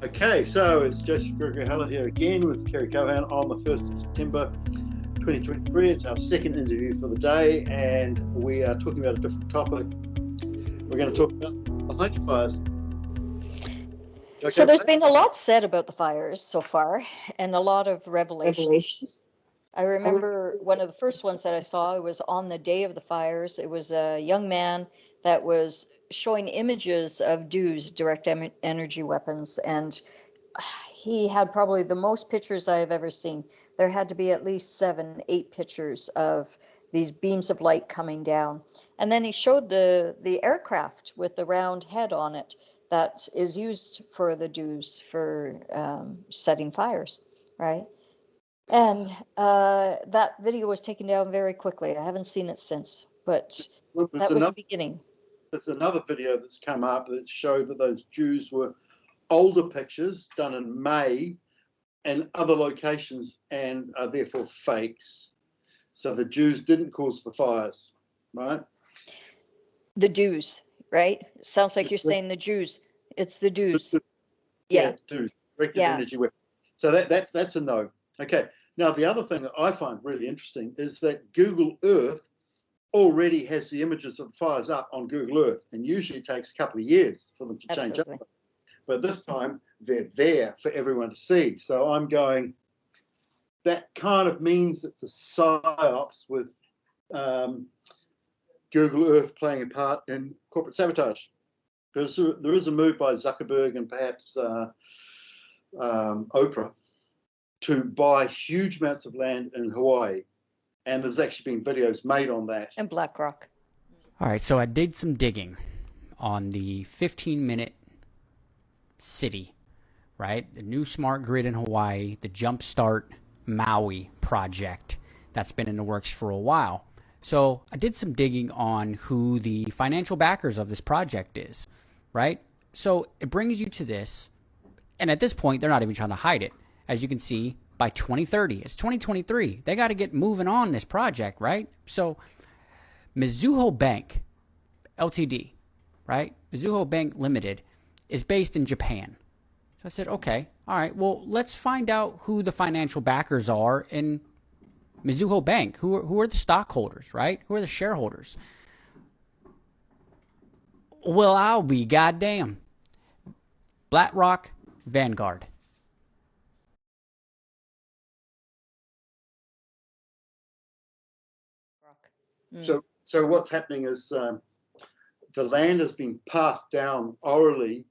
Okay, so it's Joseph Gregory Hallett here again with Kerry Cohan on the 1st of September 2023. It's our second interview for the day, and we are talking about a different topic. We're going to talk about the Maui Fires. Okay, So there's been a lot said about the fires so far, and a lot of revelations. I remember one of the first ones that I saw was on the day of the fires. It was a young man that was showing images of DEWs, direct energy weapons, and he had probably the most pictures I have ever seen. There had to be at least 7, 8 pictures of these beams of light coming down. And then he showed the aircraft with the round head on it that is used for the DEWs for setting fires, right? And that video was taken down very quickly. I haven't seen it since, but that was the beginning. There's another video that's come up that showed that those DEWs were older pictures done in May and other locations and are therefore fakes. So the DEWs didn't cause the fires, right? The DEWs, right? Sounds like you're saying the Jews. It's the DEWs. Yeah, DEWs, directed energy weapon. So that's a no. Okay. Now the other thing that I find really interesting is that Google Earth already has the images of fires up on Google Earth, and usually it takes a couple of years for them to change up. But this time they're there for everyone to see. So I'm going, that kind of means it's a psyops with Google Earth playing a part in corporate sabotage. Because there is a move by Zuckerberg and perhaps Oprah to buy huge amounts of land in Hawaii. And there's actually been videos made on that. And BlackRock. All right, so I did some digging on the 15-minute city, right? The new smart grid in Hawaii, the Jumpstart Maui project that's been in the works for a while. So I did some digging on who the financial backers of this project is, right? So it brings you to this, and at this point, they're not even trying to hide it. As you can see, by 2030, it's 2023. They got to get moving on this project, right? So Mizuho Bank, Ltd., right? Mizuho Bank Limited is based in Japan. So I said, okay, all right, well, let's find out who the financial backers are in Mizuho Bank. Who are the stockholders, right? Who are the shareholders? Well, I'll be goddamn. BlackRock, Vanguard. So what's happening is the land has been passed down orally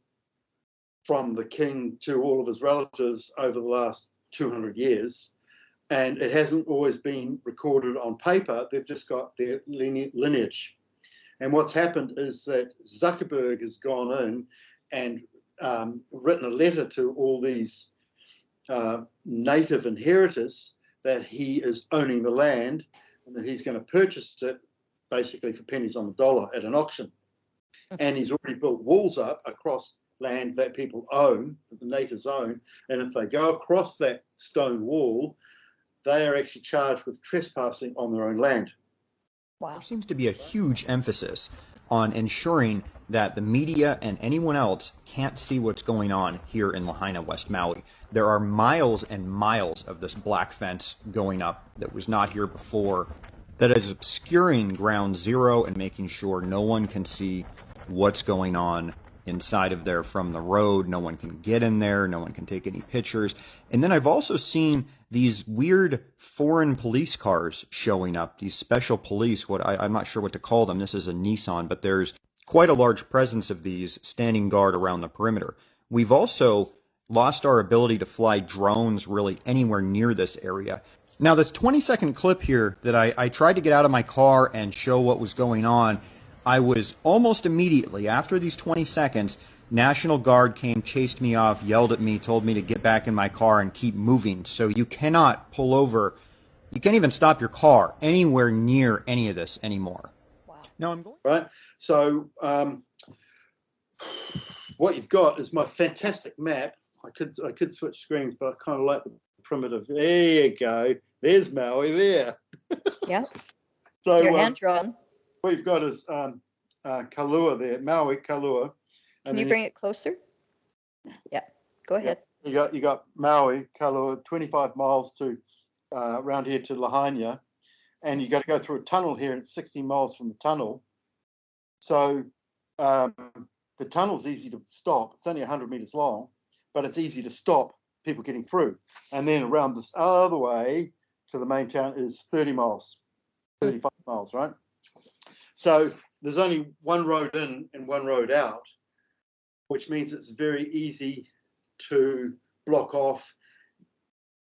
from the king to all of his relatives over the last 200 years. And it hasn't always been recorded on paper. They've just got their lineage. And what's happened is that Zuckerberg has gone in and written a letter to all these native inheritors that he is owning the land and that he's going to purchase it basically for pennies on the dollar at an auction. And he's already built walls up across land that people own, that the natives own. And if they go across that stone wall, they are actually charged with trespassing on their own land. Wow. There seems to be a huge emphasis on ensuring that the media and anyone else can't see what's going on here in Lahaina, West Maui. There are miles and miles of this black fence going up that was not here before, that is obscuring ground zero and making sure no one can see what's going on inside of there from the road. No one can get in there. No one can take any pictures. And then I've also seen these weird foreign police cars showing up, these special police, I'm not sure what to call them. This is a Nissan, but there's quite a large presence of these standing guard around the perimeter. We've also lost our ability to fly drones really anywhere near this area. Now, this 20-second clip here that I tried to get out of my car and show what was going on, I was almost immediately, after these 20 seconds, National Guard came, chased me off, yelled at me, told me to get back in my car and keep moving. So you cannot pull over. You can't even stop your car anywhere near any of this anymore. Wow. Now I'm going. Right. So what you've got is my fantastic map. I could switch screens, but I kind of like the primitive. There you go. There's Maui there. Yeah. So your hand drawn. What you've got is Kalua there, Maui, Kalua. Can you bring it closer? Yeah. Go ahead. You got Maui, Kailua, 25 miles to around here to Lahaina, and you got to go through a tunnel here, and it's 16 miles from the tunnel. So the tunnel's easy to stop. It's only 100 meters long, but it's easy to stop people getting through. And then around this other way to the main town is 30 miles, 35 miles, right? So there's only one road in and one road out, which means it's very easy to block off.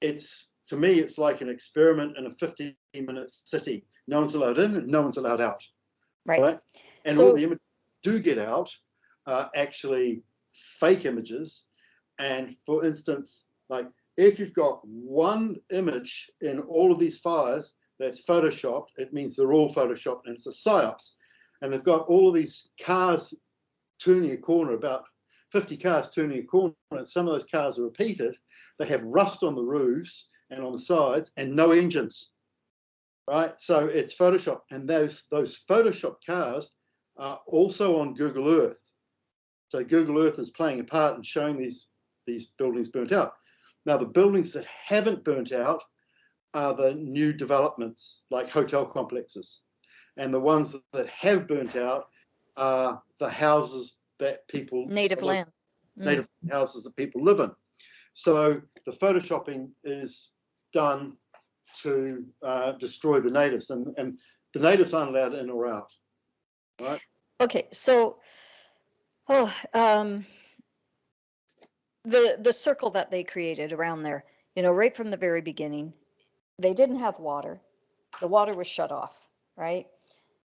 To me, it's like an experiment in a 15-minute city. No one's allowed in and no one's allowed out. Right? And all the images do get out are actually fake images. And for instance, like if you've got one image in all of these fires that's photoshopped, it means they're all photoshopped and it's a psyops. And they've got all of these cars turning a corner, about 50 cars turning a corner, and some of those cars are repeated. They have rust on the roofs and on the sides and no engines, right? So it's Photoshop, and those Photoshop cars are also on Google Earth. So Google Earth is playing a part in showing these buildings burnt out. Now, the buildings that haven't burnt out are the new developments, like hotel complexes. And the ones that have burnt out are the houses that people... Native land. Native houses that people live in. So the photoshopping is done to destroy the natives, and the natives aren't allowed in or out, right? Okay, so the circle that they created around there, right from the very beginning, they didn't have water. The water was shut off, right?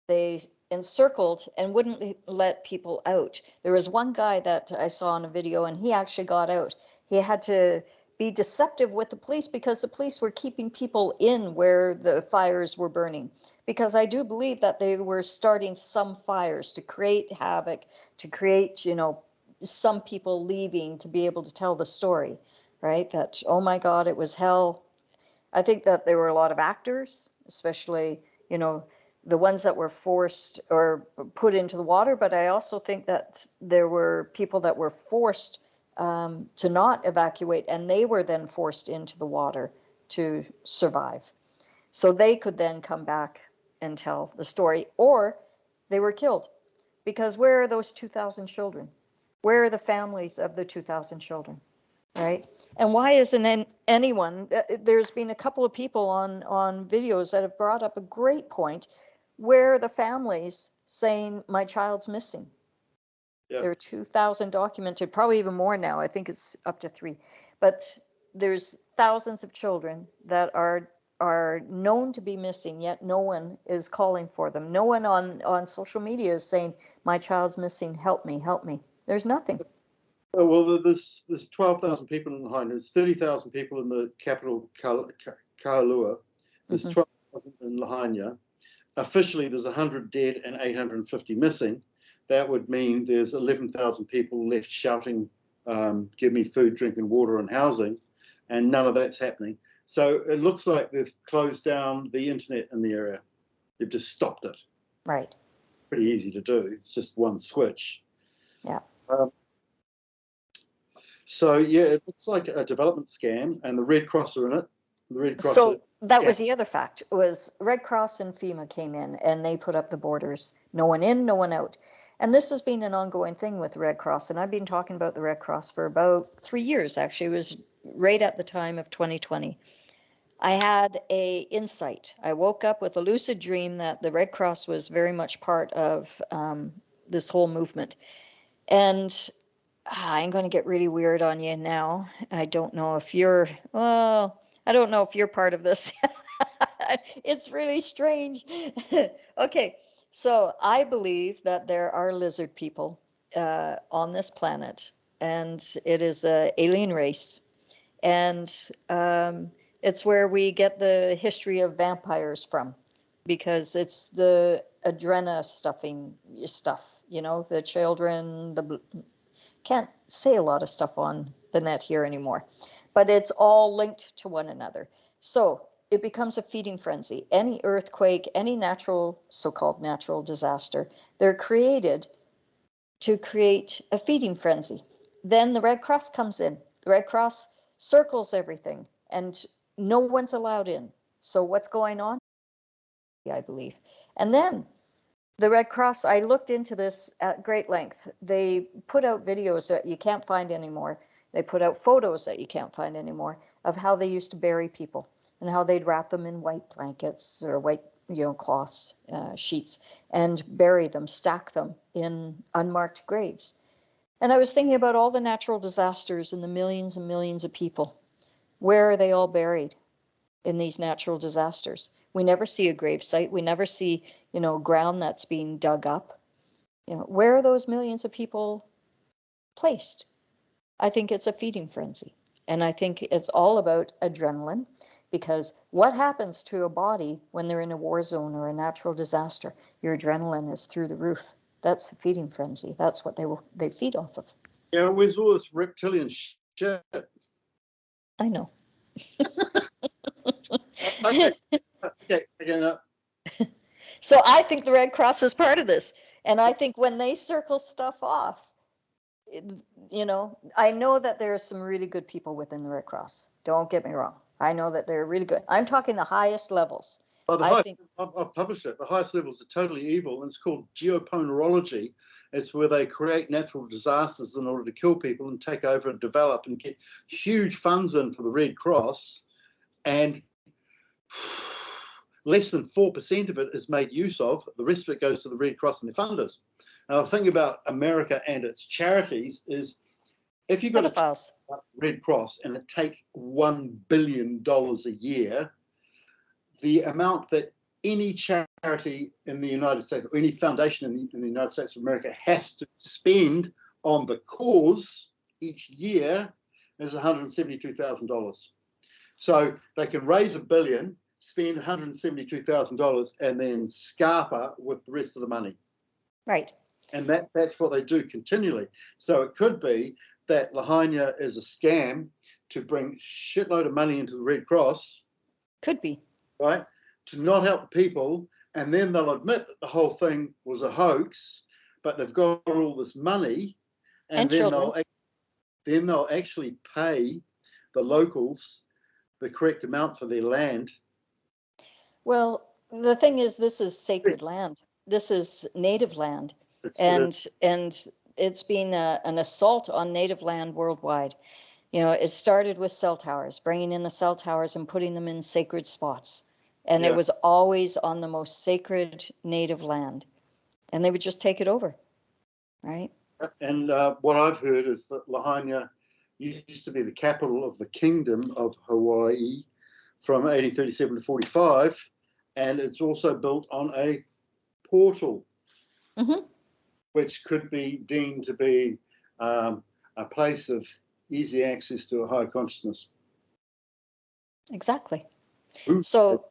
They encircled and wouldn't let people out. There was one guy that I saw in a video, and he actually got out. He had to be deceptive with the police because the police were keeping people in where the fires were burning. Because I do believe that they were starting some fires to create havoc, to create, some people leaving to be able to tell the story, right? That, oh my God, it was hell. I think that there were a lot of actors, especially, the ones that were forced or put into the water. But I also think that there were people that were forced to not evacuate, and they were then forced into the water to survive. So they could then come back and tell the story, or they were killed. Because where are those 2,000 children? Where are the families of the 2,000 children, right? And why isn't anyone, there's been a couple of people on videos that have brought up a great point, where are the families saying, my child's missing? Yeah. There are 2,000 documented, probably even more now. I think it's up to 3. But there's thousands of children that are known to be missing, yet no one is calling for them. No one on social media is saying, my child's missing, help me, help me. There's nothing. Oh, well, there's 12,000 people in Lahaina. There's 30,000 people in the capital, Kailua. There's 12,000 in Lahaina. Officially, there's 100 dead and 850 missing. That would mean there's 11,000 people left shouting, give me food, drink, and water and housing, and none of that's happening. So it looks like they've closed down the internet in the area. They've just stopped it. Right. Pretty easy to do. It's just one switch. Yeah. So, yeah, it looks like a development scam, and the Red Cross are in it. The Red Cross that was the other fact, was Red Cross and FEMA came in, and they put up the borders. No one in, no one out. And this has been an ongoing thing with the Red Cross, and I've been talking about the Red Cross for about 3 years, actually. It was right at the time of 2020. I had a insight. I woke up with a lucid dream that the Red Cross was very much part of this whole movement. And I'm going to get really weird on you now. I don't know if you're part of this. It's really strange. Okay, so I believe that there are lizard people on this planet, and it is an alien race. And it's where we get the history of vampires from, because it's the stuffing stuff, the children, can't say a lot of stuff on the net here anymore, but it's all linked to one another. So it becomes a feeding frenzy. Any earthquake, any so-called natural disaster, they're created to create a feeding frenzy. Then the Red Cross comes in. The Red Cross circles everything, and no one's allowed in. So what's going on? I believe. And then the Red Cross, I looked into this at great length. They put out videos that you can't find anymore. They put out photos that you can't find anymore of how they used to bury people and how they'd wrap them in white blankets or white, cloths, sheets, and bury them, stack them in unmarked graves. And I was thinking about all the natural disasters and the millions and millions of people. Where are they all buried in these natural disasters? We never see a grave site. We never see, ground that's being dug up. Where are those millions of people placed? I think it's a feeding frenzy. And I think it's all about adrenaline, because what happens to a body when they're in a war zone or a natural disaster? Your adrenaline is through the roof. That's the feeding frenzy. That's what they feed off of. Yeah, where's all this reptilian shit? I know. Okay. So I think the Red Cross is part of this. And I think when they circle stuff off, I know that there are some really good people within the Red Cross. Don't get me wrong. I know that they're really good. I'm talking the highest levels. Well, I've published it. The highest levels are totally evil, and it's called geoponerology. It's where they create natural disasters in order to kill people and take over and develop and get huge funds in for the Red Cross, and less than 4% of it is made use of. The rest of it goes to the Red Cross and their funders. Now, the thing about America and its charities is, if you've got a Red Cross and it takes $1 billion a year, the amount that any charity in the United States or any foundation in the United States of America has to spend on the cause each year is $172,000. So they can raise $1 billion, spend $172,000, and then scarper with the rest of the money. Right. And that's what they do continually. So it could be that Lahaina is a scam to bring shitload of money into the Red Cross. Could be. Right? To not help the people, and then they'll admit that the whole thing was a hoax, but they've got all this money, and then they'll actually pay the locals the correct amount for their land. Well, the thing is, this is sacred land. This is native land. And it's been an assault on native land worldwide. It started with cell towers, bringing in the cell towers and putting them in sacred spots. And it was always on the most sacred native land. And they would just take it over, right? And what I've heard is that Lahaina used to be the capital of the Kingdom of Hawaii from 1837 to 45, and it's also built on a portal. Mm-hmm. Which could be deemed to be a place of easy access to a higher consciousness. Exactly. Ooh. So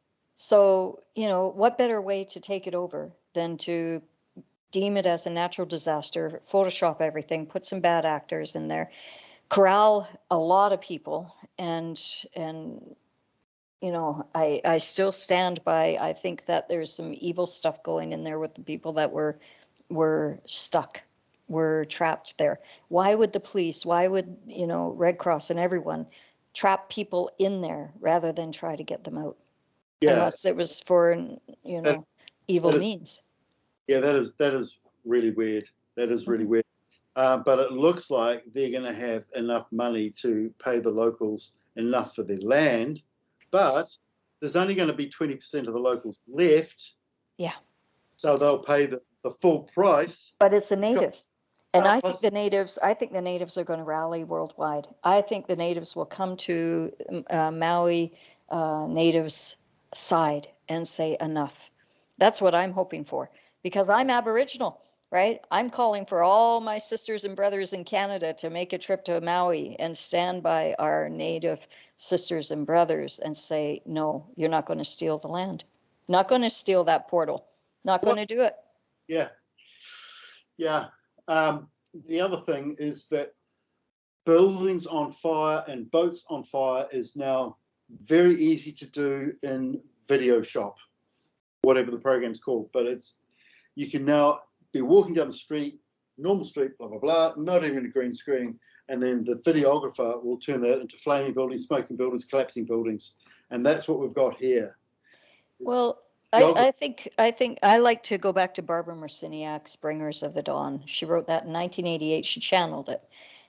what better way to take it over than to deem it as a natural disaster, Photoshop everything, put some bad actors in there, corral a lot of people, and I still stand by, I think that there's some evil stuff going in there with the people that were stuck, were trapped there. Why would the police, why would, Red Cross and everyone trap people in there rather than try to get them out? Yeah. Unless it was for, evil means. Yeah, that is really weird. That is really weird. But it looks like they're going to have enough money to pay the locals enough for their land, but there's only going to be 20% of the locals left. Yeah. So they'll pay the full price. But it's the natives. And I think the natives are going to rally worldwide. I think the natives will come to Maui natives' side and say enough. That's what I'm hoping for, because I'm Aboriginal, right? I'm calling for all my sisters and brothers in Canada to make a trip to Maui and stand by our native sisters and brothers and say, no, you're not going to steal the land. Not going to steal that portal. Not going to do it. Yeah. Yeah. The other thing is that buildings on fire and boats on fire is now very easy to do in Video Shop, whatever the program's called. But you can now be walking down the street, normal street, blah, blah, blah, not even a green screen, and then the videographer will turn that into flaming buildings, smoking buildings, collapsing buildings, and that's what we've got here. Well, I think I like to go back to Barbara Marciniak's Bringers of the Dawn. She wrote that in 1988. She channeled it,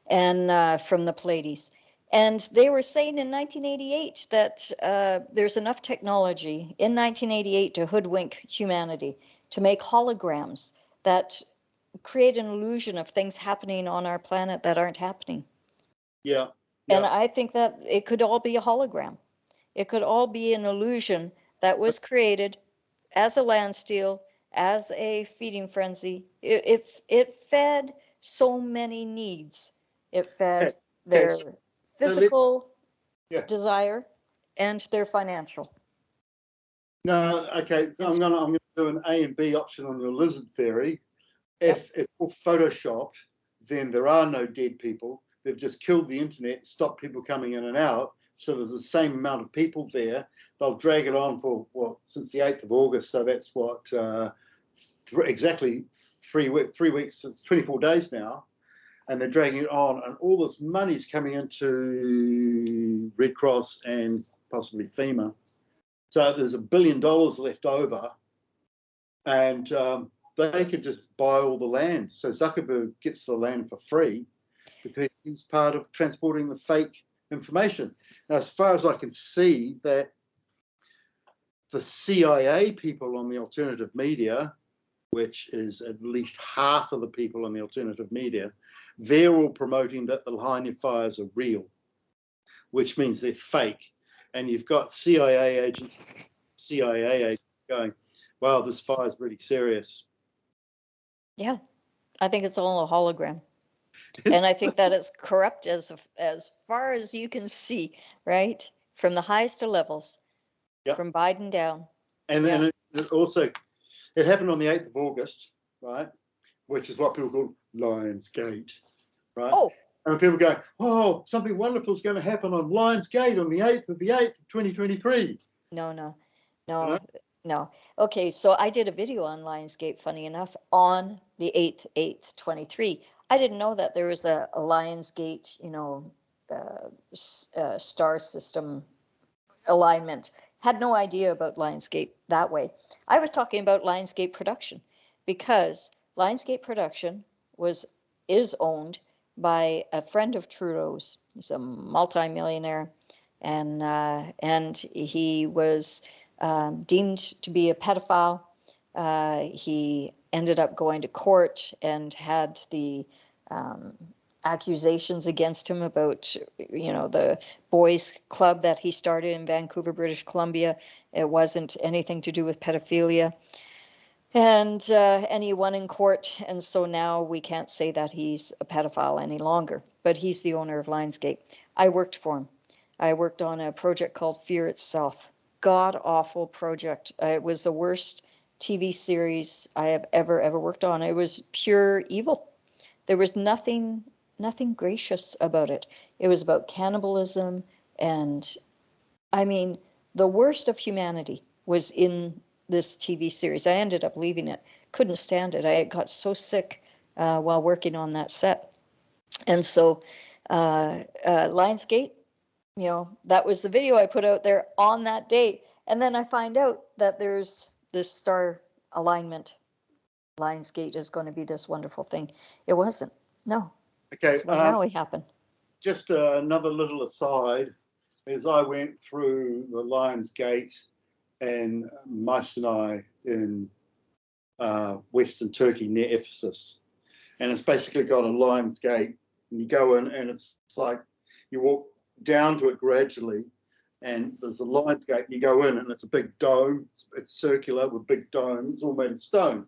and from the Pleiades. And they were saying in 1988 that there's enough technology in 1988 to hoodwink humanity, to make holograms that create an illusion of things happening on our planet that aren't happening. Yeah. And I think that it could all be a hologram. It could all be an illusion that was created as a land steal, as a feeding frenzy. It fed so many needs. It fed their physical desire and their financial. No, okay. So I'm gonna do an A and B option on your lizard theory. If it's all photoshopped, then there are no dead people. They've just killed the internet, stopped people coming in and out. So there's the same amount of people there. They'll drag it on for, since the 8th of August. So that's exactly 3 weeks, it's 24 days now. And they're dragging it on. And all this money's coming into Red Cross and possibly FEMA. So there's $1 billion left over. And they could just buy all the land. So Zuckerberg gets the land for free because he's part of transporting the fake information. Now, as far as I can see, that the CIA people on the alternative media, which is at least half of the people on the alternative media, they're all promoting that the Lahaina fires are real, which means they're fake. And you've got CIA agents going, wow, this fire is really serious. Yeah, I think it's all a hologram. And I think that it's corrupt as far as you can see, right? From the highest of levels, from Biden down. And then it happened on the 8th of August, right? Which is what people call Lions Gate, right? Oh. And people go, oh, something wonderful is going to happen on Lions Gate on the 8th of 2023. No. Okay, so I did a video on Lionsgate, funny enough, on the 8th, 23. I didn't know that there was a Lionsgate, star system alignment. Had no idea about Lionsgate that way. I was talking about Lionsgate production because Lionsgate production is owned by a friend of Trudeau's. He's a multimillionaire, and he was deemed to be a pedophile. He ended up going to court and had the accusations against him about, the boys' club that he started in Vancouver, British Columbia. It wasn't anything to do with pedophilia. And he won in court, and so now we can't say that he's a pedophile any longer. But he's the owner of Lionsgate. I worked for him. I worked on a project called Fear Itself. God-awful project. It was the worst TV series I have ever worked on. It was pure evil. There was nothing gracious about it. It was about cannibalism, and I mean, the worst of humanity was in this TV series. I ended up leaving it. Couldn't stand it. I got so sick while working on that set. And so Lionsgate, that was the video I put out there on that date. And then I find out that there's this star alignment. Lionsgate is going to be this wonderful thing. It wasn't. No. Okay. That's what Maui happened. Just another little aside, as I went through the Lionsgate and Mycenae in Western Turkey near Ephesus. And it's basically got a Lionsgate, and you go in and it's like you walk down to it gradually, and there's a Lionsgate, and you go in and it's a big dome. It's circular with big domes. It's all made of stone.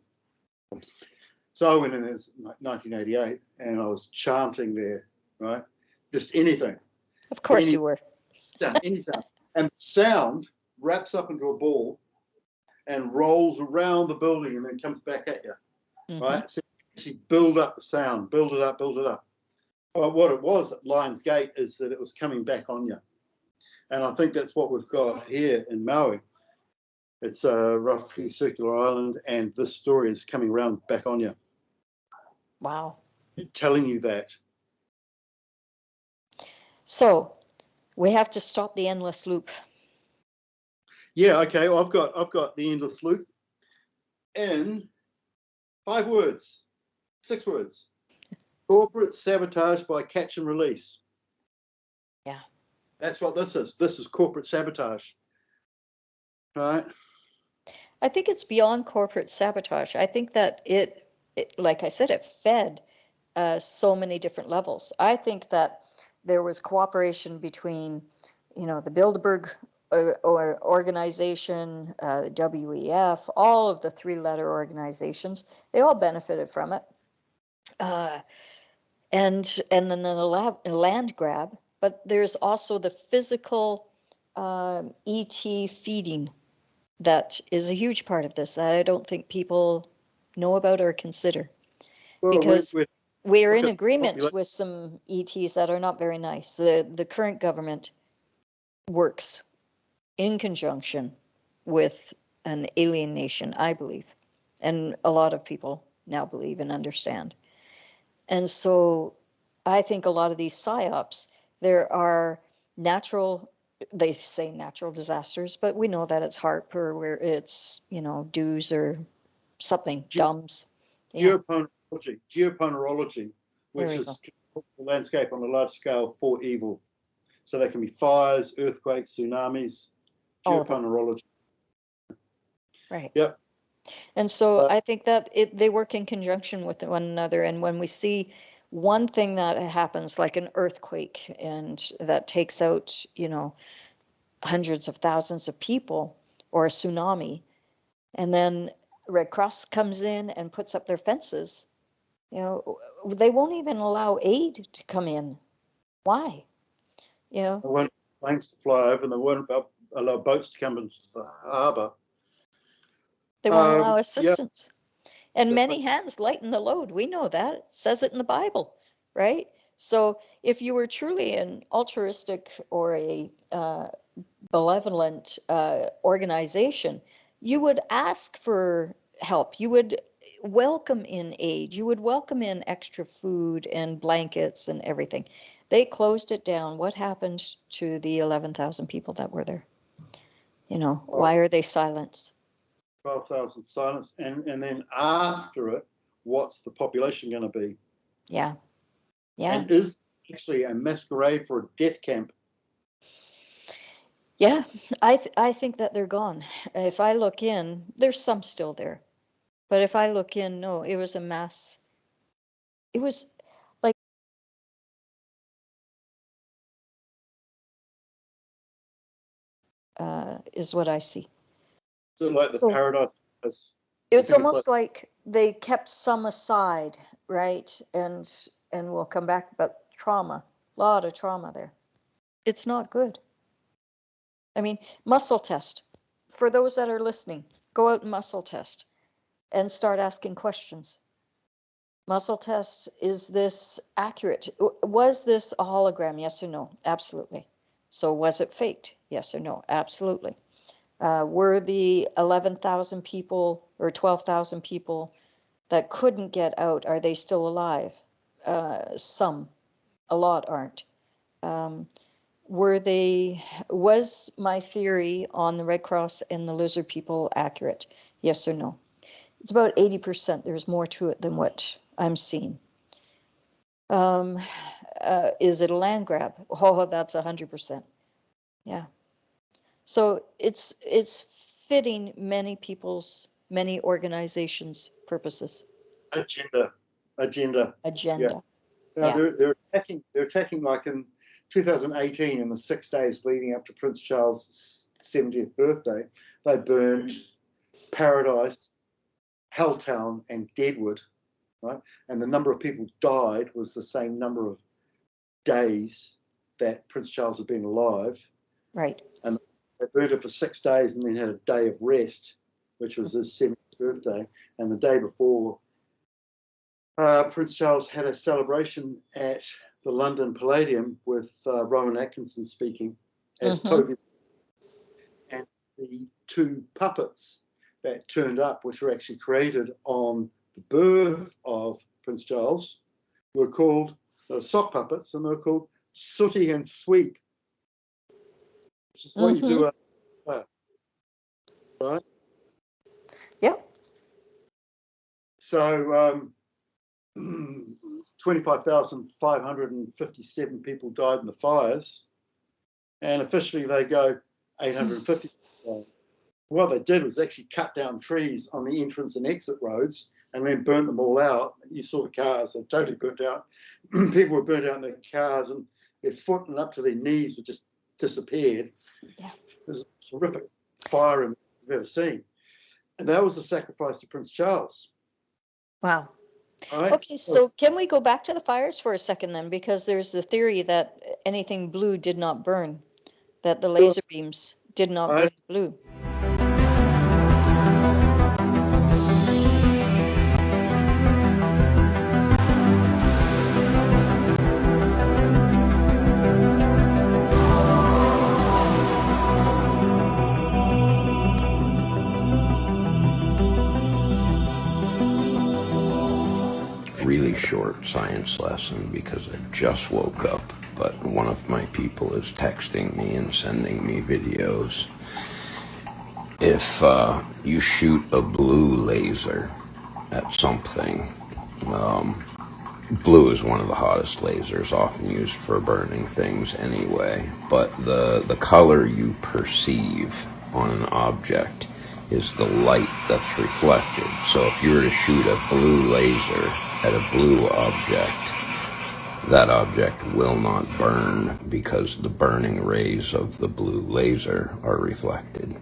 So I went in there in 1988 and I was chanting there, right? Just anything. Of course you were. Any sound. And the sound wraps up into a ball and rolls around the building and then comes back at you, right? So you build up the sound, build it up. But what it was at Lionsgate is that it was coming back on you. And I think that's what we've got here in Maui. It's a roughly circular island, and this story is coming around back on you. Wow. Telling you that. So we have to stop the endless loop. Yeah, okay. I've got the endless loop in 5 words, 6 words. Corporate sabotage by catch and release. Yeah. That's what this is. This is corporate sabotage. Right? I think it's beyond corporate sabotage. I think that it like I said, it fed so many different levels. I think that there was cooperation between, the Bilderberg organization, WEF, all of the 3-letter organizations. They all benefited from it. And then the land grab, but there's also the physical ET feeding that is a huge part of this that I don't think people know about or consider. Well, Because we're in agreement with some ETs that are not very nice. The current government works in conjunction with an alien nation, I believe, and a lot of people now believe and understand. And so I think a lot of these psyops, there are they say natural disasters, but we know that it's HARP or where it's, DEWs or something, DUMS. Yeah. Geoponerology, which is the landscape on a large scale for evil. So they can be fires, earthquakes, tsunamis, geoponerology. Right. Yep. And so I think that they work in conjunction with one another. And when we see one thing that happens, like an earthquake, and that takes out, hundreds of thousands of people, or a tsunami, and then Red Cross comes in and puts up their fences, they won't even allow aid to come in. Why? They won't allow planes to fly over, and they won't allow boats to come into the harbour. They won't allow assistance. Yeah. And many hands lighten the load. We know that. It says it in the Bible, right? So if you were truly an altruistic or a benevolent organization, you would ask for help. You would welcome in aid. You would welcome in extra food and blankets and everything. They closed it down. What happened to the 11,000 people that were there? Why are they silenced? 12,000 silenced. And then after it, what's the population going to be? Yeah. Yeah. And is actually a masquerade for a death camp? Yeah, I think that they're gone. If I look in, there's some still there. But if I look in, no, it was a mass. It was like is what I see. So like the paradise. It's almost like they kept some aside, right? And we'll come back, but trauma, a lot of trauma there. It's not good. I mean, muscle test. For those that are listening, go out and muscle test and start asking questions. Muscle test, is this accurate? Was this a hologram? Yes or no? Absolutely. So was it faked? Yes or no? Absolutely. Were the 11,000 people or 12,000 people that couldn't get out, are they still alive? Some. A lot aren't. Was my theory on the Red Cross and the lizard people accurate? Yes or no? It's about 80%. There's more to it than what I'm seeing. Is it a land grab? Oh, that's 100%. Yeah. So it's fitting many organizations' purposes. Agenda. Yeah. They're attacking like in 2018, in the 6 days leading up to Prince Charles' 70th birthday. They burned Paradise, Helltown, and Deadwood, right? And the number of people died was the same number of days that Prince Charles had been alive. Right. And they burned it for 6 days and then had a day of rest, which was his 70th birthday. And the day before, Prince Charles had a celebration at the London Palladium with Rowan Atkinson speaking as Toby. And the 2 puppets that turned up, which were actually created on the birth of Prince Charles, were called sock puppets, and they were called sooty and sweep, which is what you do at fire, right? Yep. So 25,557 people died in the fires, and officially they go 850. What they did was actually cut down trees on the entrance and exit roads and then burnt them all out. You saw the cars, they totally burnt out. People were burnt out in their cars, and their foot and up to their knees were just disappeared. Yeah. It was a horrific fire I've ever seen. And that was the sacrifice to Prince Charles. Wow. Right? Okay, so can we go back to the fires for a second then? Because there's the theory that anything blue did not burn, that the laser beams did not burn blue. Really short science lesson because I just woke up, but one of my people is texting me and sending me videos. If you shoot a blue laser at something, blue is one of the hottest lasers, often used for burning things anyway, but the color you perceive on an object is the light that's reflected. So if you were to shoot a blue laser at a blue object, that object will not burn because the burning rays of the blue laser are reflected.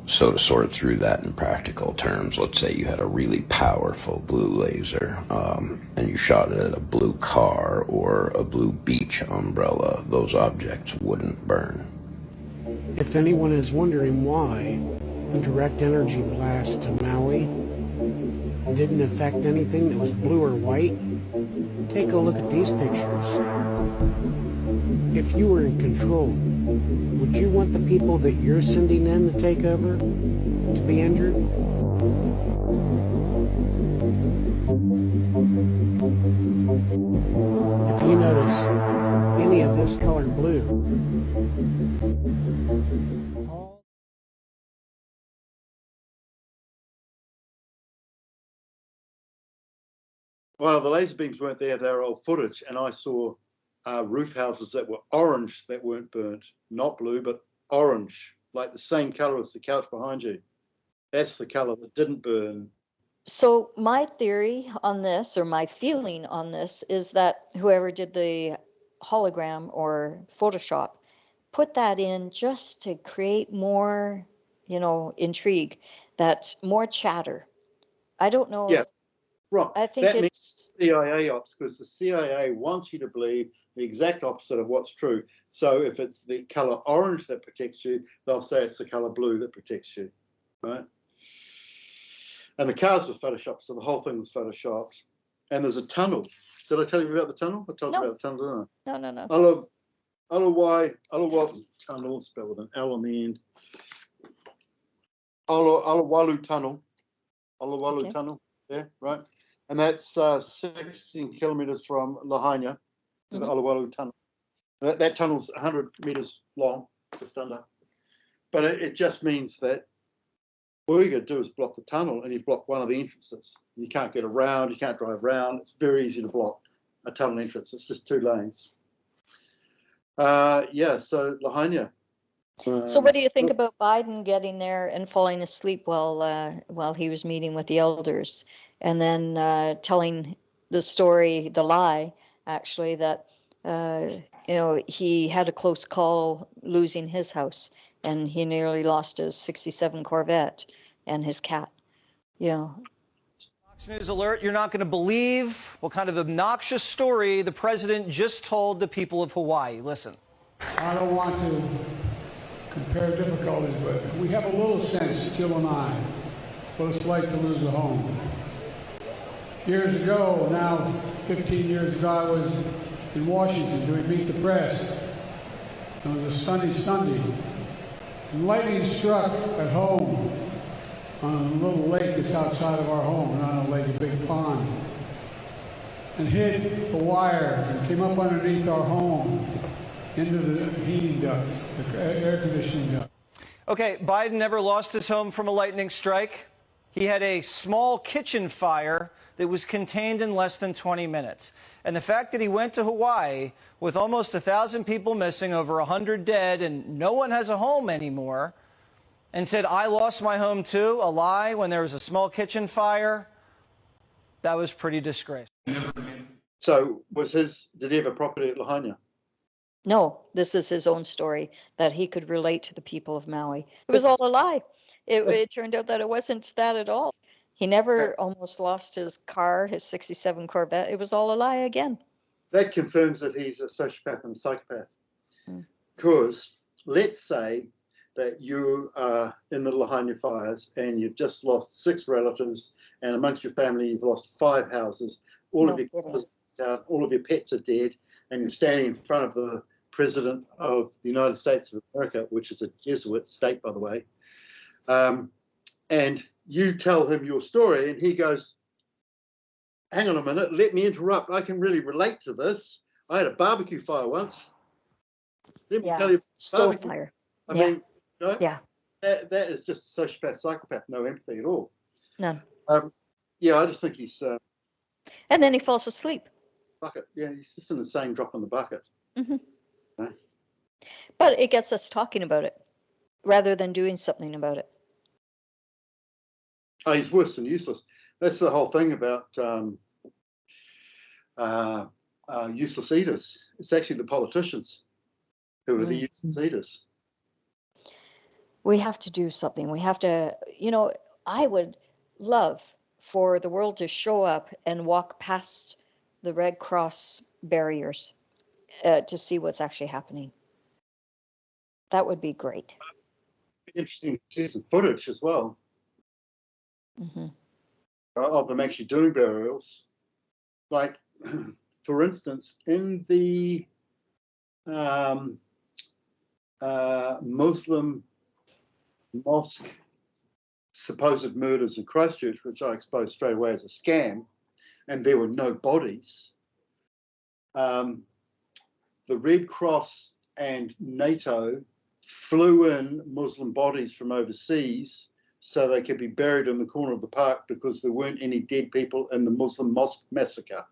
So to sort through that in practical terms, let's say you had a really powerful blue laser and you shot it at a blue car or a blue beach umbrella, those objects wouldn't burn. If anyone is wondering why the direct energy blast to Maui didn't affect anything that was blue or white, take a look at these pictures. If you were in control, would you want the people that you're sending in to take over to be injured? If you notice any of this color blue, well, the laser beams weren't there, they were old footage, and I saw roof houses that were orange that weren't burnt, not blue, but orange, like the same color as the couch behind you. That's the color that didn't burn. So my theory on this, or my feeling on this, is that whoever did the hologram or Photoshop put that in just to create more, intrigue, that more chatter. I don't know. Yeah. Wrong. I think that it's means CIA ops, because the CIA wants you to believe the exact opposite of what's true. So if it's the color orange that protects you, they'll say it's the color blue that protects you, right? And the cars were photoshopped, so the whole thing was photoshopped. And there's a tunnel. Did I tell you about the tunnel? I told you about the tunnel, didn't I? No. Alawalu tunnel, spelled with an L on the end. Alawalu tunnel. Alawalu tunnel. Yeah, right. And that's 16 kilometers from Lahaina to the Alawalu tunnel. That tunnel's 100 meters long, just under. But it just means that all you got to do is block the tunnel, and you block one of the entrances. You can't get around, you can't drive around. It's very easy to block a tunnel entrance. It's just 2 lanes. So Lahaina. So what do you think about Biden getting there and falling asleep while he was meeting with the elders, and then telling the story, the lie, actually, that he had a close call losing his house, and he nearly lost his '67 Corvette and his cat. Fox News alert, you're not going to believe what kind of obnoxious story the president just told the people of Hawaii. Listen. I don't want to compare difficulties, but we have a little sense, Jill and I, what it's like to lose a home. Years ago, now 15 years ago, I was in Washington doing Meet the Press. It was a sunny Sunday. And lightning struck at home on a little lake that's outside of our home, not on a lake, a big pond, and hit the wire and came up underneath our home. into the heating ducts, the air conditioning ducts. Okay, Biden never lost his home from a lightning strike. He had a small kitchen fire that was contained in less than 20 minutes. And the fact that he went to Hawaii with almost 1,000 people missing, over 100 dead, and no one has a home anymore, and said, I lost my home too, a lie, when there was a small kitchen fire, that was pretty disgraceful. So did he have a property at Lahaina? No, this is his own story that he could relate to the people of Maui. It was all a lie. It turned out that it wasn't that at all. He never almost lost his car, his 67 Corvette. It was all a lie again. That confirms that he's a sociopath and a psychopath. Because let's say that you are in the Lahaina fires and you've just lost 6 relatives, and amongst your family you've lost 5 houses. All of your pets are dead, and you're standing in front of the President of the United States of America, which is a Jesuit state, by the way, and you tell him your story, and he goes, hang on a minute, let me interrupt. I can really relate to this. I had a barbecue fire once. Let me tell you. Stove fire. I mean, yeah. That is just a sociopath, psychopath, no empathy at all. None. I just think he's... and then he falls asleep. Bucket. Yeah, he's just an insane drop in the bucket. Mm-hmm. But it gets us talking about it rather than doing something about it. Oh, he's worse than useless. That's the whole thing about useless eaters. It's actually the politicians who are the useless eaters. We have to do something. We have to, I would love for the world to show up and walk past the Red Cross barriers to see what's actually happening. That would be great. Interesting to see some footage as well of them actually doing burials. Like, for instance, in the Muslim mosque supposed murders in Christchurch, which I exposed straight away as a scam, and there were no bodies, the Red Cross and NATO flew in Muslim bodies from overseas so they could be buried in the corner of the park because there weren't any dead people in the Muslim mosque massacre.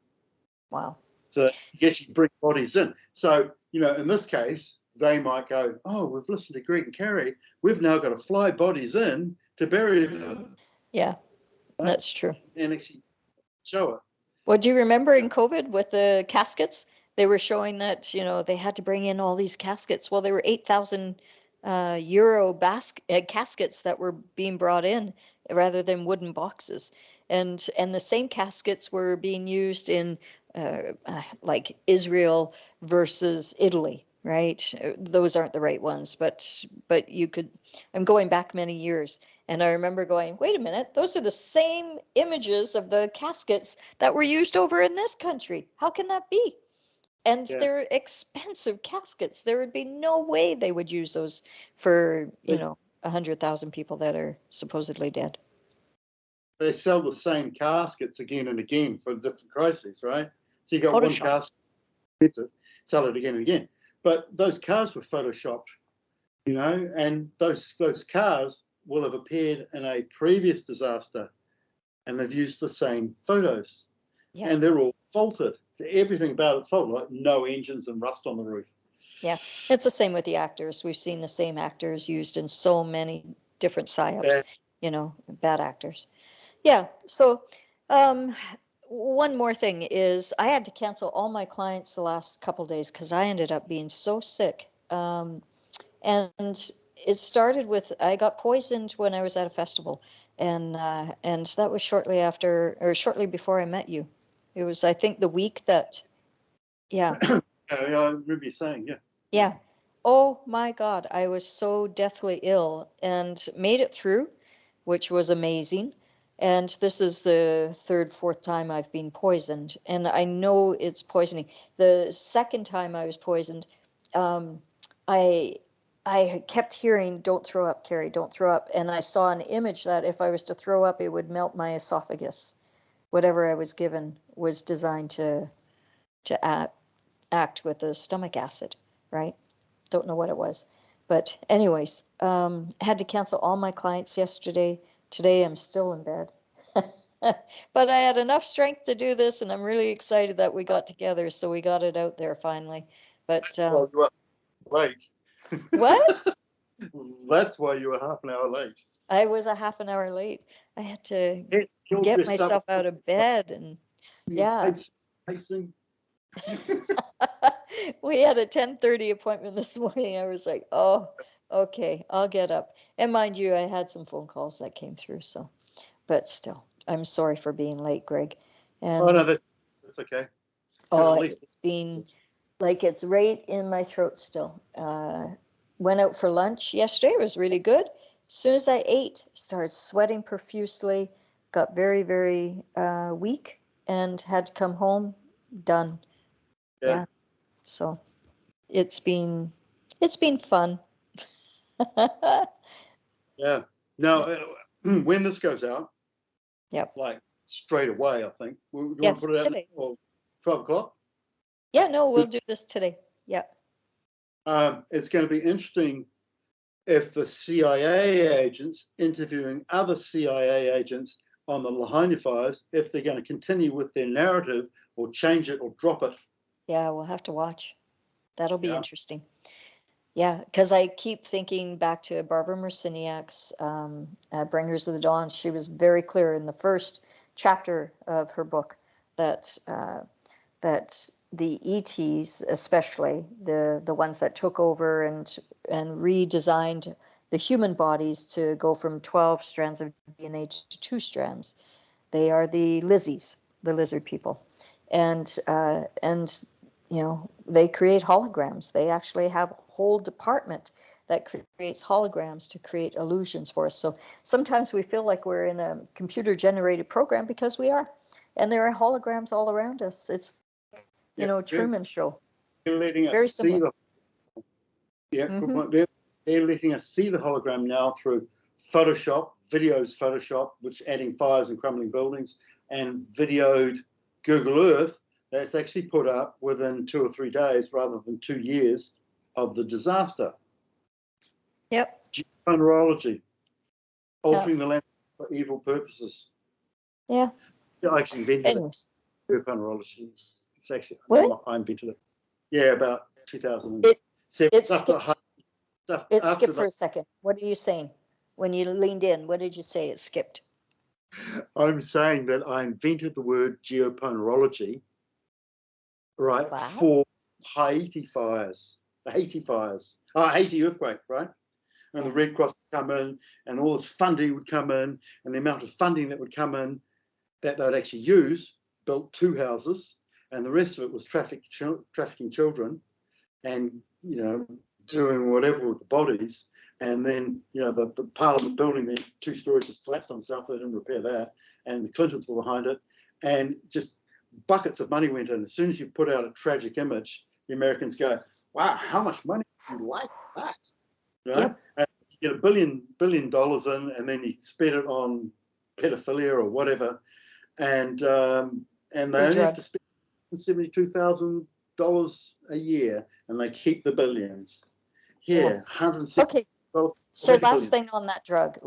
Wow. So you actually bring bodies in. So, in this case, they might go, oh, we've listened to Greg and Carrie. We've now got to fly bodies in to bury them. Yeah, that's true. And actually show it. Well, do you remember in COVID with the caskets? They were showing that, they had to bring in all these caskets. Well, there were 8,000 euro caskets that were being brought in rather than wooden boxes. And the same caskets were being used in like Israel versus Italy, right? Those aren't the right ones, but you could, I'm going back many years, and I remember going, wait a minute, those are the same images of the caskets that were used over in this country. How can that be? And they're expensive caskets. There would be no way they would use those for, 100,000 people that are supposedly dead. They sell the same caskets again and again for different crises, right? So you got one casket, sell it again and again. But those cars were photoshopped, and those cars will have appeared in a previous disaster, and they've used the same photos. Yeah. And they're all faulted. So everything about it's faulted, like no engines and rust on the roof. Yeah, it's the same with the actors. We've seen the same actors used in so many different psyops, bad actors. Yeah, so one more thing is I had to cancel all my clients the last couple of days because I ended up being so sick. And it started with, I got poisoned when I was at a festival. And that was shortly before I met you. It was, I think, the week that, yeah. I remember you saying, yeah. Yeah. Oh my God, I was so deathly ill and made it through, which was amazing. And this is the 3rd, 4th time I've been poisoned. And I know it's poisoning. The second time I was poisoned, I kept hearing, don't throw up, Carrie, don't throw up. And I saw an image that if I was to throw up, it would melt my esophagus. Whatever I was given was designed to act with the stomach acid. right? Don't know what it was. But anyways, had to cancel all my clients yesterday. Today I'm still in bed. But I had enough strength to do this, and I'm really excited that we got together, so we got it out there finally. But Well, you were late. what? That's why you were half an hour late. I was a half an hour late. I had to You're get dressed myself up. out of bed, and yeah. Pacing. We had a 10:30 appointment this morning. I was like, oh, okay, I'll get up. And mind you, I had some phone calls that came through, so, but still, I'm sorry for being late, Greg. And Oh no, that's okay. oh, At least it's been like it's right in my throat still. Went out for lunch yesterday. It was really good. As soon as I ate, started sweating profusely, got very, very weak, and had to come home. Done. Yeah. So it's been fun. Yeah. Now, when this goes out, Yep. like straight away, I think. Do you want Yes, to put it out today. or 12 o'clock? Yeah, no, we'll do this today. Yep. It's going to be interesting if the CIA agents interviewing other CIA agents on the Lahaina fires, if they're going to continue with their narrative or change it or drop it. Yeah, we'll have to watch. That'll be interesting. Yeah, because I keep thinking back to Barbara Marciniak's Bringers of the Dawn. She was very clear in the first chapter of her book that that the ETs, especially the ones that took over and redesigned the human bodies to go from 12 strands of DNA to 2 strands, they are the Lizzies, the lizard people, and you know, they create holograms. They actually have a whole department that creates holograms to create illusions for us. So sometimes we feel like we're in a computer-generated program because we are. And there are holograms all around us. It's, you know, Truman Show. They're letting us Very see similar. they're letting us see the hologram now through Photoshop, Photoshop, which adding fires and crumbling buildings, and videoed Google Earth. That's actually put up within 2 or 3 days rather than 2 years of the disaster. Yep. Geomineralogy, altering the land for evil purposes. Yeah. I actually invented it. Geomineralogy. It's actually, I invented it. Yeah, about 2007. It skipped for a second. What are you saying? When you leaned in, what did you say? It skipped. I'm saying that I invented the word geomineralogy, right, for Haiti fires, the Haiti fires, Haiti earthquake, right? And the Red Cross would come in, and all this funding would come in, and the amount of funding that would come in that they would actually use, built 2 houses, and the rest of it was trafficking children, and, you know, doing whatever with the bodies. And then, you know, the Parliament building, the 2 stories just collapsed on itself. They didn't repair that. And the Clintons were behind it. And just buckets of money went in. As soon as you put out a tragic image, the Americans go, wow, how much money do you like that? You know? Yep. And you get $1 billion in, and then you spend it on pedophilia or whatever. And they only have to spend $72,000 a year, and they keep the billions. Here, $160. Okay. So last thing on that drug.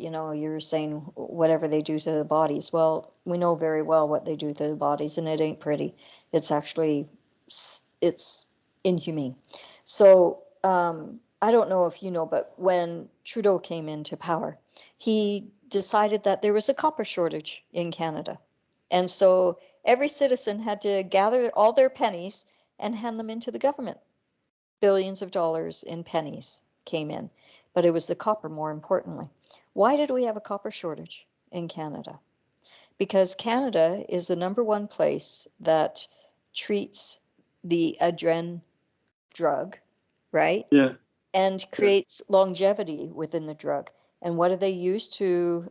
You know, you're saying whatever they do to the bodies. Well, we know very well what they do to the bodies, and it ain't pretty. It's actually, it's inhumane. So I don't know if you know, but when Trudeau came into power, he decided that there was a copper shortage in Canada. And so every citizen had to gather all their pennies and hand them into the government. Billions of dollars in pennies came in, but it was the copper more importantly. Why did we have a copper shortage in Canada? Because Canada is the #1 place that treats the Adren drug, right? Yeah. And creates longevity within the drug. And what do they use to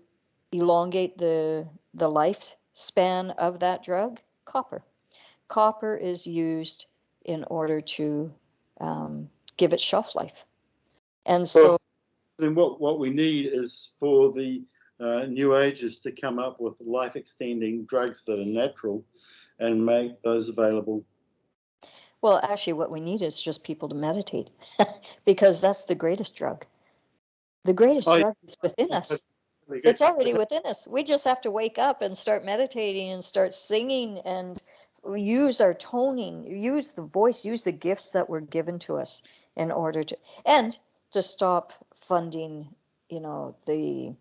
elongate the lifespan of that drug? Copper. Copper is used in order to give it shelf life. And so then what we need is for the New Ages to come up with life-extending drugs that are natural and make those available. Well, actually, what we need is just people to meditate, because that's the greatest drug. The greatest drug is within us. It's already within us. We just have to wake up and start meditating and start singing and use our toning, use the voice, use the gifts that were given to us in order to, and to stop funding, the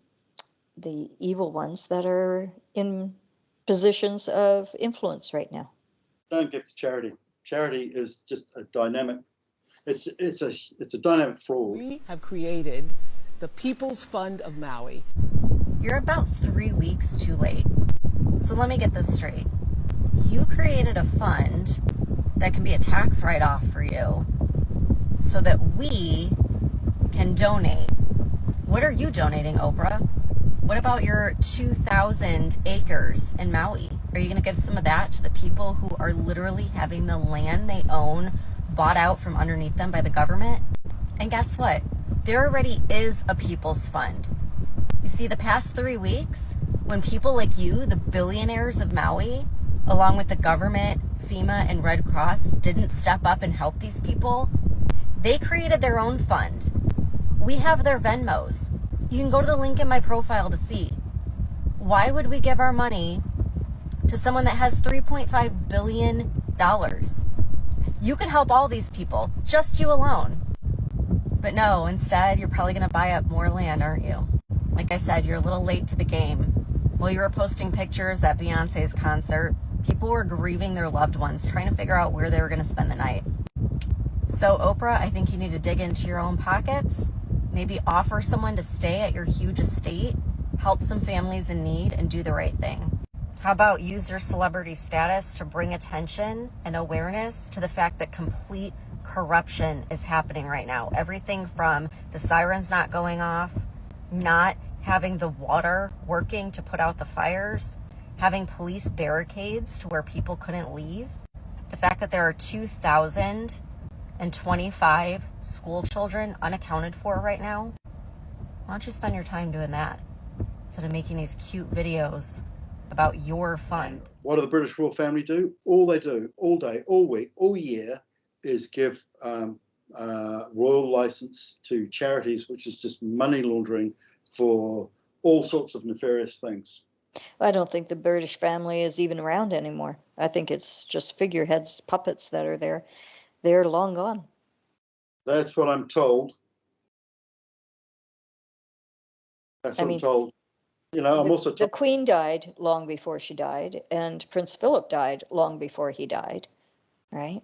evil ones that are in positions of influence right now. Don't give to charity. Charity is just a dynamic. It's a dynamic fraud. We have created the People's Fund of Maui. You're about 3 weeks too late. So let me get this straight. You created a fund that can be a tax write-off for you so that we can donate. What are you donating, Oprah? What about your 2,000 acres in Maui? Are you going to give some of that to the people who are literally having the land they own bought out from underneath them by the government? And guess what? There already is a People's Fund. You see, the past 3 weeks, when people like you, the billionaires of Maui, along with the government, FEMA, and Red Cross, didn't step up and help these people, they created their own fund. We have their Venmos. You can go to the link in my profile to see. Why would we give our money to someone that has $3.5 billion? You could help all these people, just you alone. But no, instead, you're probably going to buy up more land, aren't you? Like I said, you're a little late to the game. While you were posting pictures at Beyonce's concert, people were grieving their loved ones, trying to figure out where they were going to spend the night. So, Oprah, I think you need to dig into your own pockets, maybe offer someone to stay at your huge estate, help some families in need, and do the right thing. How about use your celebrity status to bring attention and awareness to the fact that complete corruption is happening right now? Everything from the sirens not going off, not having the water working to put out the fires, having police barricades to where people couldn't leave, the fact that there are 2,025 school children unaccounted for right now. Why don't you spend your time doing that instead of making these cute videos about your fund? What do the British royal family do? All they do, all day, all week, all year, is give royal license to charities, which is just money laundering for all sorts of nefarious things. I don't think the British family is even around anymore. I think it's just figureheads, puppets that are there. They're long gone. That's what I'm told. I'm told. I'm also told. The Queen died long before she died, and Prince Philip died long before he died, right?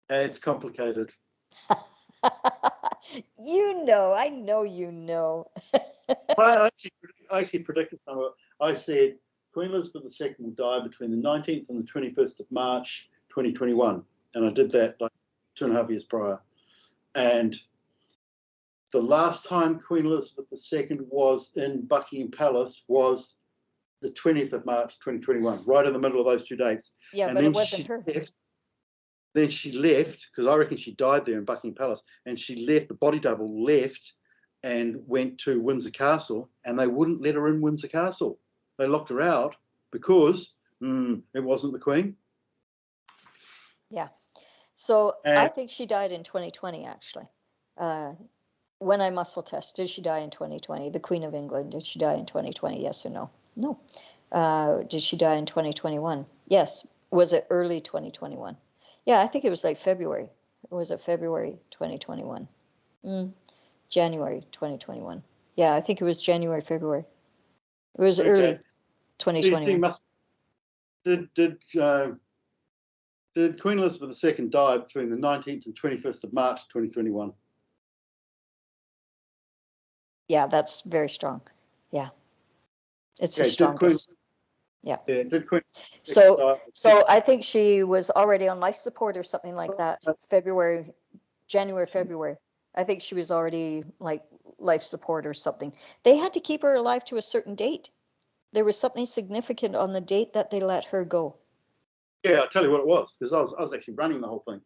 It's complicated. I know you know. I actually predicted some of it. I said Queen Elizabeth II will die between the 19th and the 21st of March 2021. And I did that like 2.5 years prior. And the last time Queen Elizabeth II was in Buckingham Palace was the 20th of March 2021, right in the middle of those two dates. Yeah, and but then it wasn't her. Then she left, because I reckon she died there in Buckingham Palace, and she left, the body double left and went to Windsor Castle, and they wouldn't let her in Windsor Castle. They locked her out because it wasn't the Queen. Yeah. So I think she died in 2020, actually. When I muscle test, did she die in 2020? The Queen of England, did she die in 2020? Yes or no? No. Did she die in 2021? Yes. Was it early 2021? Yeah, I think it was like February. Was it February 2021? January 2021. Yeah, I think it was January, February. It was early 2021. Did Queen Elizabeth II die between the 19th and 21st of March 2021? Yeah, that's very strong. Yeah. It's the strongest. Yeah. Did Queen so I think she was already on life support or something like that. January, February. I think she was already like life support or something. They had to keep her alive to a certain date. There was something significant on the date that they let her go. Yeah, I'll tell you what it was, because I was actually running the whole thing.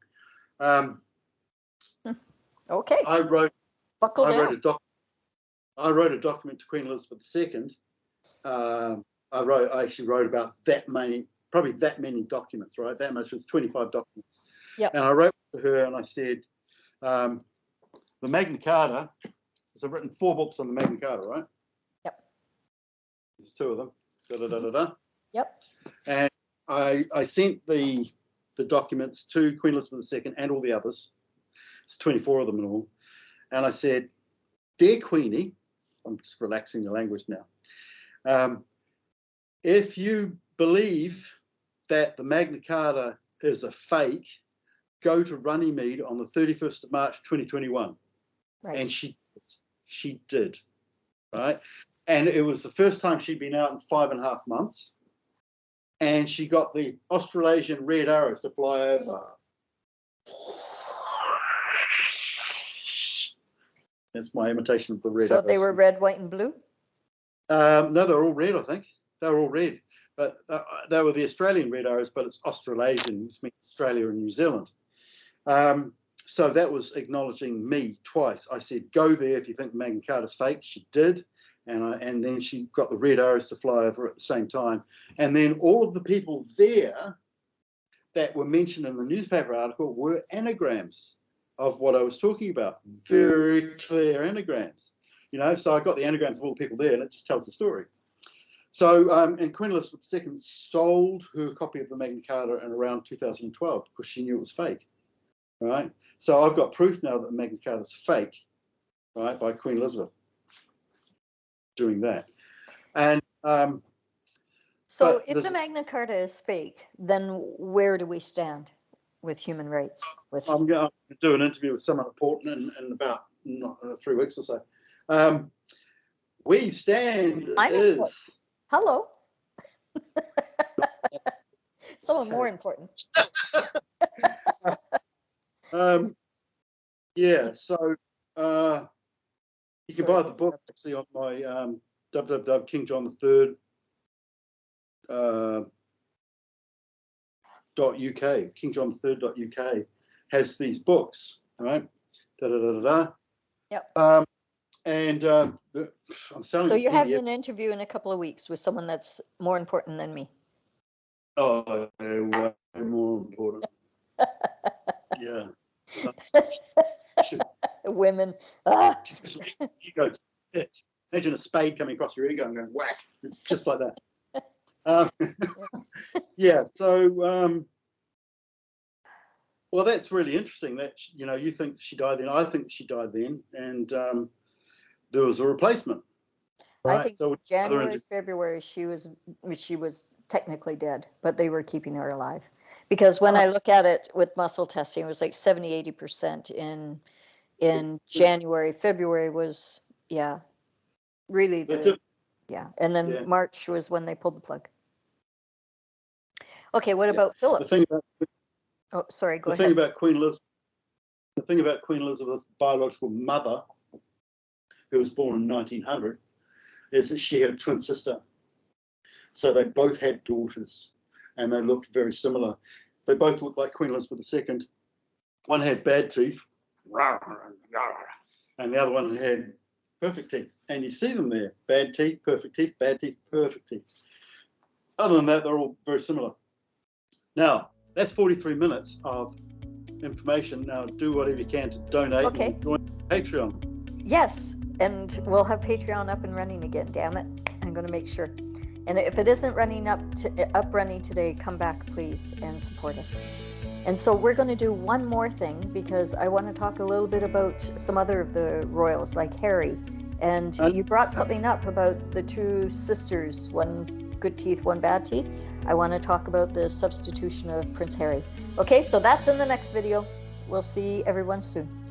Okay. I wrote a document to Queen Elizabeth II. I actually wrote about that many, probably that many documents, right? That much was 25 documents. Yep. And I wrote to her and I said, the Magna Carta, so I've written 4 books on the Magna Carta, right? Yep. There's 2 of them. Da, da, da, da, da. Yep. And I sent the documents to Queen Elizabeth II and all the others. It's 24 of them in all. And I said, "Dear Queenie," I'm just relaxing the language now. If you believe that the Magna Carta is a fake, go to Runnymede on the 31st of March 2021. Right. And she did, right? And it was the first time she'd been out in 5.5 months. And she got the Australasian red arrows to fly over. That's my imitation of the red arrows. So they were red, white, and blue? No, they're all red, I think. They were all red. But they were the Australian red arrows, but it's Australasian, which means Australia and New Zealand. So that was acknowledging me twice. I said, go there if you think Magna Carta's fake. She did. And then she got the red arrows to fly over at the same time. And then all of the people there that were mentioned in the newspaper article were anagrams of what I was talking about. Very clear anagrams. You know, so I got the anagrams of all the people there, and it just tells the story. So, and Queen Elizabeth II sold her copy of the Magna Carta in around 2012 because she knew it was fake, right? So I've got proof now that the Magna Carta is fake, right, by Queen Elizabeth doing that. And so if the Magna Carta is fake, then where do we stand with human rights? I'm going to do an interview with someone important in about 3 weeks or so. We stand is... Hello. Someone more important. Yeah, so you can buy the book actually on my www.kingjohn3rd.uk. Kingjohn3rd.uk has these books, right? Yep. And I'm selling. So you're having an interview in a couple of weeks with someone that's more important than me. Oh, way more important. Yeah. Women. Ego. Imagine a spade coming across your ego and going whack. It's just like that. Yeah. So, well, that's really interesting. That you think she died then. I think she died then, and there was a replacement. Right? I think so January, February, she was technically dead, but they were keeping her alive. Because when I look at it with muscle testing, it was like 70-80% in January. February was, really and then March was when they pulled the plug. Okay, what about Philip? Go ahead. The thing about Queen Elizabeth's biological mother, who was born in 1900, is that she had a twin sister. So they both had daughters, and they looked very similar. They both looked like Queen Elizabeth II. One had bad teeth, and the other one had perfect teeth. And you see them there, bad teeth, perfect teeth, bad teeth, perfect teeth. Other than that, they're all very similar. Now, that's 43 minutes of information. Now, do whatever you can to donate and join Patreon. Yes. And we'll have Patreon up and running again, damn it. I'm going to make sure. And if it isn't running up running today, come back, please, and support us. And so we're going to do one more thing, because I want to talk a little bit about some other of the royals, like Harry. And you brought something up about the 2 sisters, one good teeth, one bad teeth. I want to talk about the substitution of Prince Harry. Okay, so that's in the next video. We'll see everyone soon.